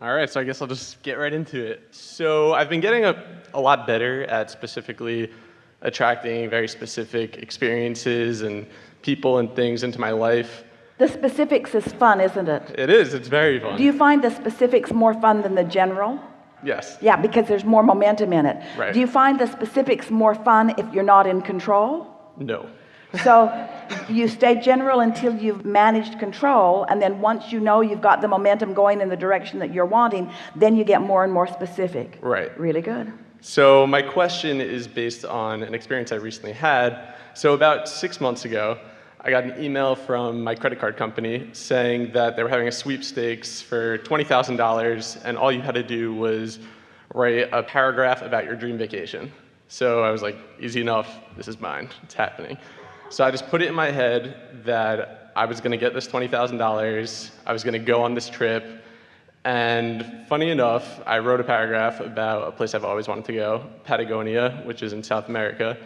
All right, so I guess I'll just get right into it. So I've been getting a lot better at specifically attracting very specific experiences and people and things into my life. The specifics is fun, isn't it? It is, it's very fun. Do you find the specifics more fun than the general? Yes. Yeah, because there's more momentum in it. Right. Do you find the specifics more fun if you're not in control? No. So you stay general until you've managed control, and then once you know you've got the momentum going in the direction that you're wanting, then you get more and more specific. Right. Really good. So my question is based on an experience I recently had. So about 6 months ago, I got an email from my credit card company saying that they were having a sweepstakes for $20,000, and all you had to do was write a paragraph about your dream vacation. So I was like, easy enough, this is mine, it's happening. So I just put it in my head that I was gonna get this $20,000, I was gonna go on this trip, and funny enough, I wrote a paragraph about a place I've always wanted to go, Patagonia, which is in South America.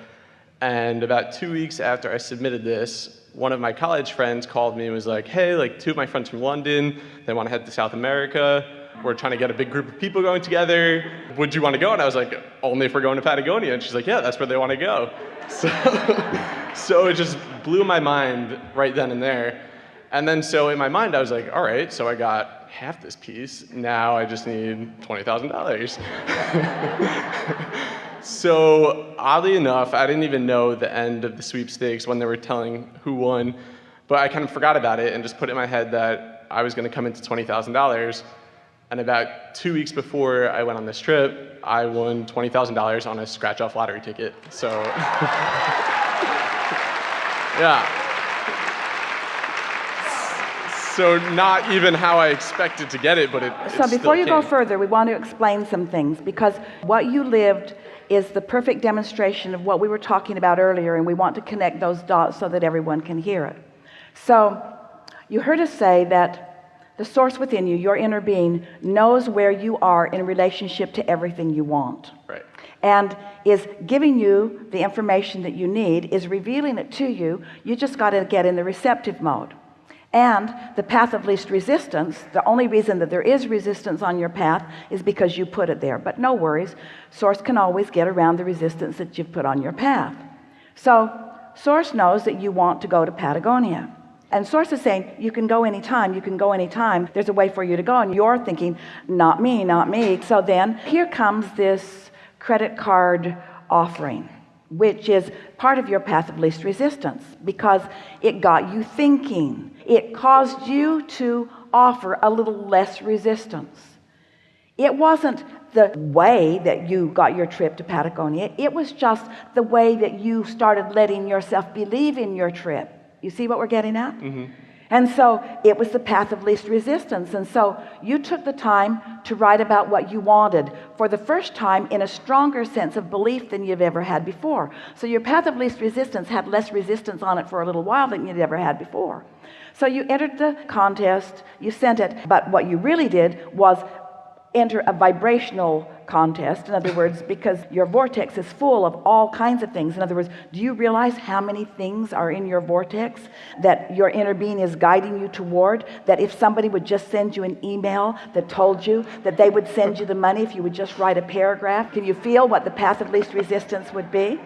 And about 2 weeks after I submitted this, one of my college friends called me and was like, hey, like 2 of my friends from London, they want to head to South America. We're trying to get a big group of people going together. Would you want to go? And I was like, only if we're going to Patagonia. And she's like, yeah, that's where they want to go. So it just blew my mind right then and there. And then so in my mind, I was like, all right, so I got half this piece. Now I just need $20,000. So oddly enough, I didn't even know the end of the sweepstakes when they were telling who won, but I kind of forgot about it and just put it in my head that I was going to come into $20,000. And about 2 weeks before I went on this trip, I won $20,000 on a scratch-off lottery ticket. So, yeah. So not even how I expected to get it, but it So before you still go came. further, we want to explain some things, because what you lived is the perfect demonstration of what we were talking about earlier, and we want to connect those dots so that everyone can hear it. So you heard us say that the source within you, your inner being, knows where you are in relationship to everything you want. Right. And is giving you the information that you need, is revealing it to you. You just got to get in the receptive mode. And the path of least resistance, the only reason that there is resistance on your path is because you put it there. But no worries, Source can always get around the resistance that you've put on your path. So Source knows that you want to go to Patagonia. And Source is saying, you can go anytime, you can go anytime. There's a way for you to go. And you're thinking, not me, not me. So then here comes this credit card offering, which is part of your path of least resistance, because it got you thinking. It caused you to offer a little less resistance. It wasn't the way that you got your trip to Patagonia. It was just the way that you started letting yourself believe in your trip. You see what we're getting at? Mm-hmm. And so it was the path of least resistance. And so you took the time to write about what you wanted for the first time in a stronger sense of belief than you've ever had before. So your path of least resistance had less resistance on it for a little while than you'd ever had before. So you entered the contest, you sent it, but what you really did was enter a vibrational contest. In other words, because your vortex is full of all kinds of things. In other words, do you realize how many things are in your vortex that your inner being is guiding you toward? That if somebody would just send you an email that told you that they would send you the money if you would just write a paragraph, can you feel what the path of least resistance would be?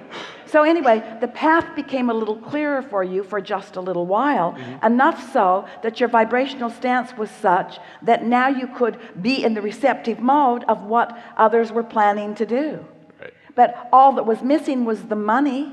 So anyway, the path became a little clearer for you for just a little while, enough so that your vibrational stance was such that now you could be in the receptive mode of what others were planning to do. Right. But all that was missing was the money.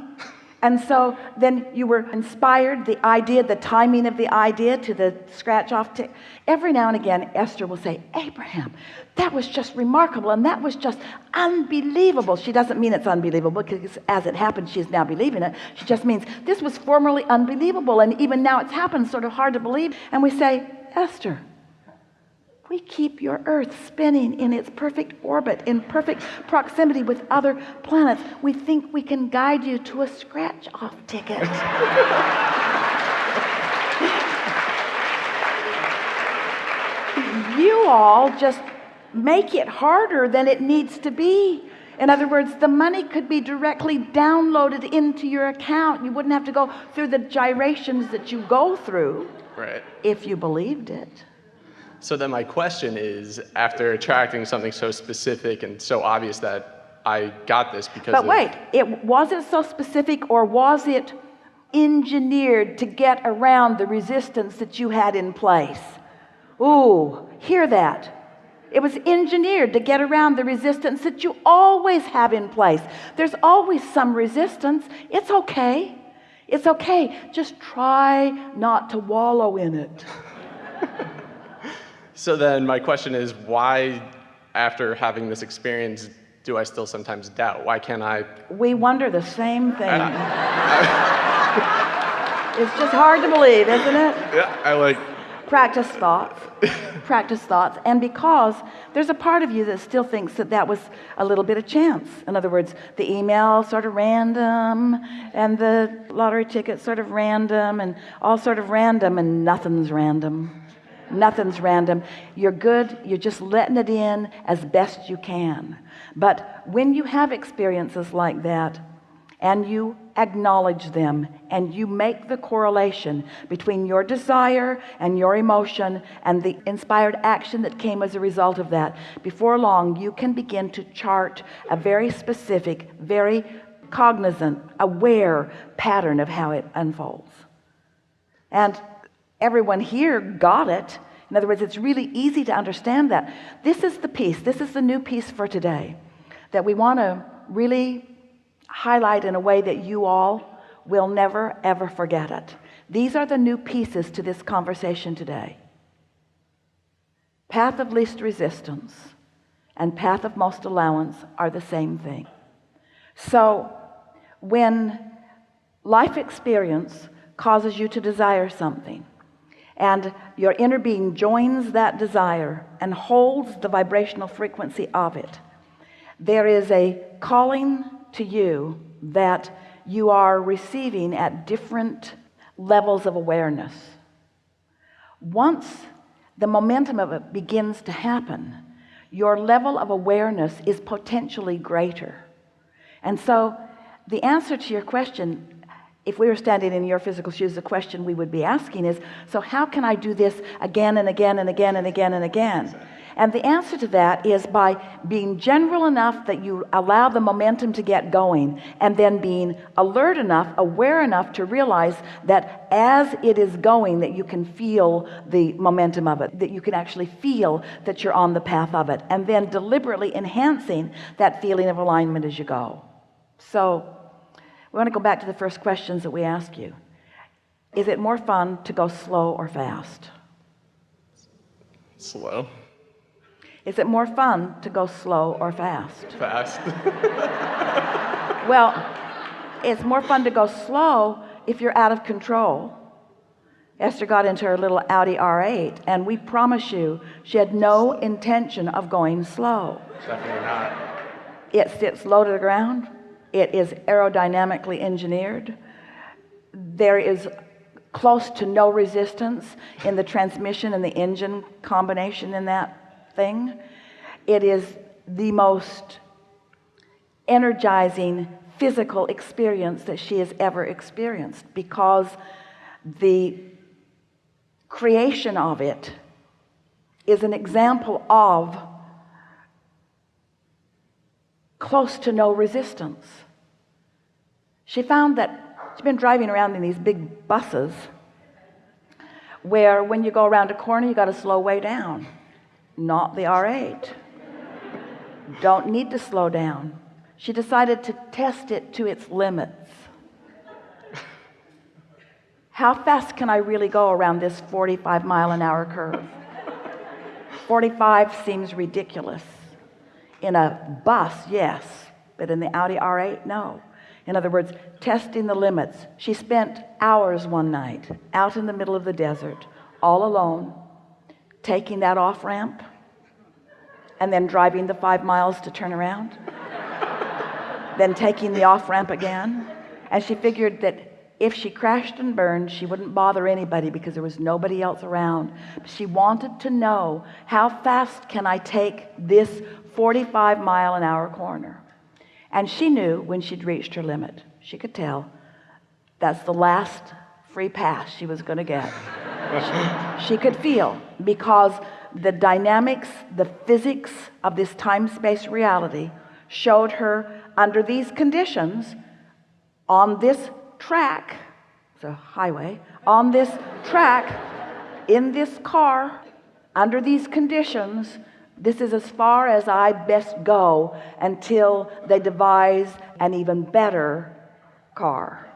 And so then you were inspired, the idea, the timing of the idea to the scratch off tick. Every now and again, Esther will say, Abraham, that was just remarkable, and that was just unbelievable. She doesn't mean it's unbelievable, because as it happened, she's now believing it. She just means this was formerly unbelievable, and even now it's happened, sort of hard to believe. And we say, Esther, we keep your earth spinning in its perfect orbit, in perfect proximity with other planets. We think we can guide you to a scratch-off ticket. You all just make it harder than it needs to be. In other words, the money could be directly downloaded into your account. You wouldn't have to go through the gyrations that you go through. Right. If you believed it. So then my question is, after attracting something so specific and so obvious that I got this because But wait, was it so specific, or was it engineered to get around the resistance that you had in place? Ooh, hear that. It was engineered to get around the resistance that you always have in place. There's always some resistance. It's okay. It's okay. Just try not to wallow in it. So then my question is, why, after having this experience, do I still sometimes doubt? Why can't I? We wonder the same thing. It's just hard to believe, isn't it? Yeah, practice thoughts. Practice thoughts. And because there's a part of you that still thinks that that was a little bit of chance. In other words, the email sort of random, and the lottery ticket sort of random, and all sort of random, and nothing's random. Nothing's random. You're good. You're just letting it in as best you can. But when you have experiences like that, and you acknowledge them, and you make the correlation between your desire and your emotion and the inspired action that came as a result of that, before long you can begin to chart a very specific, very cognizant, aware pattern of how it unfolds. And everyone here got it. In other words, it's really easy to understand that. This is the piece, this is the new piece for today that we want to really highlight in a way that you all will never ever forget it. These are the new pieces to this conversation today. Path of least resistance and path of most allowance are the same thing. So when life experience causes you to desire something, and your inner being joins that desire and holds the vibrational frequency of it, there is a calling to you that you are receiving at different levels of awareness. Once the momentum of it begins to happen, your level of awareness is potentially greater. And so the answer to your question, if we were standing in your physical shoes, the question we would be asking is, so how can I do this again and again and again and again and again? And the answer to that is by being general enough that you allow the momentum to get going, and then being alert enough, aware enough to realize that as it is going, that you can feel the momentum of it, that you can actually feel that you're on the path of it, and then deliberately enhancing that feeling of alignment as you go. So we want to go back to the first questions that we asked you. Is it more fun to go slow or fast? Slow. Is it more fun to go slow or fast? Fast. Well, it's more fun to go slow if you're out of control. Esther got into her little Audi R8, and we promise you she had no intention of going slow. Definitely not. It sits low to the ground. It is aerodynamically engineered. There is close to no resistance in the transmission and the engine combination in that thing. It is the most energizing physical experience that she has ever experienced, because the creation of it is an example of close to no resistance. She found that she's been driving around in these big buses where when you go around a corner you got to slow way down. Not the R8. Don't need to slow down. She decided to test it to its limits. How fast can I really go around this 45-mile-an-hour curve? 45 seems ridiculous. In a bus, yes, but in the Audi R8, no. In other words, testing the limits. She spent hours one night out in the middle of the desert, all alone, taking that off ramp and then driving the 5 miles to turn around, then taking the off ramp again. And she figured that if she crashed and burned, she wouldn't bother anybody because there was nobody else around. She wanted to know, how fast can I take this 45-mile-an-hour corner? And she knew when she'd reached her limit. She could tell that's the last free pass she was going to get. She could feel, because The dynamics, the physics of this time-space reality showed her under these conditions on this track, it's a highway, on this track, in this car, under these conditions, this is as far as I best go until they devise an even better car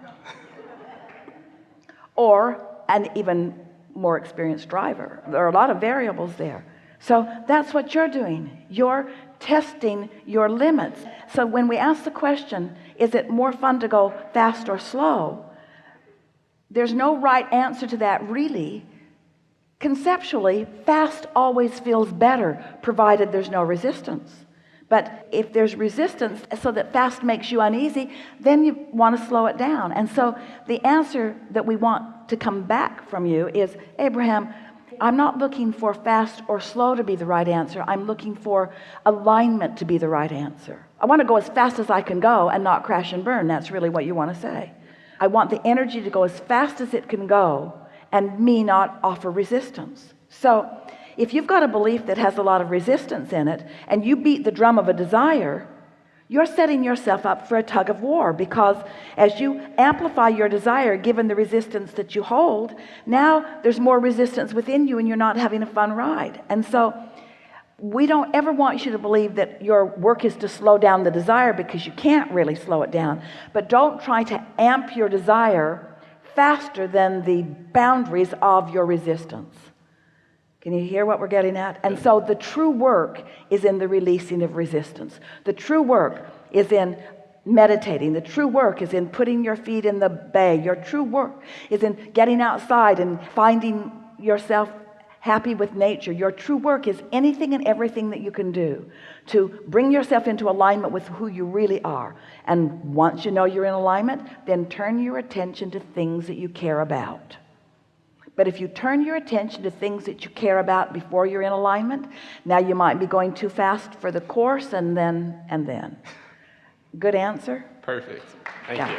or an even more experienced driver. There are a lot of variables there. So that's what you're doing. You're testing your limits. So when we ask the question, is it more fun to go fast or slow? There's no right answer to that, really. Conceptually, fast always feels better, provided there's no resistance. But if there's resistance so that fast makes you uneasy, then you want to slow it down. And so the answer that we want to come back from you is, Abraham, I'm not looking for fast or slow to be the right answer. I'm looking for alignment to be the right answer. I want to go as fast as I can go and not crash and burn. That's really what you want to say. I want the energy to go as fast as it can go and me not offer resistance. So if you've got a belief that has a lot of resistance in it and you beat the drum of a desire, you're setting yourself up for a tug of war, because as you amplify your desire, given the resistance that you hold, now there's more resistance within you and you're not having a fun ride. And so we don't ever want you to believe that your work is to slow down the desire, because you can't really slow it down. But don't try to amp your desire faster than the boundaries of your resistance. Can you hear what we're getting at? And so the true work is in the releasing of resistance. The true work is in meditating. The true work is in putting your feet in the bay. Your true work is in getting outside and finding yourself happy with nature. Your true work is anything and everything that you can do to bring yourself into alignment with who you really are. And once you know you're in alignment, then turn your attention to things that you care about. But if you turn your attention to things that you care about before you're in alignment, now you might be going too fast for the course, and then. Good answer? Perfect. Thank you.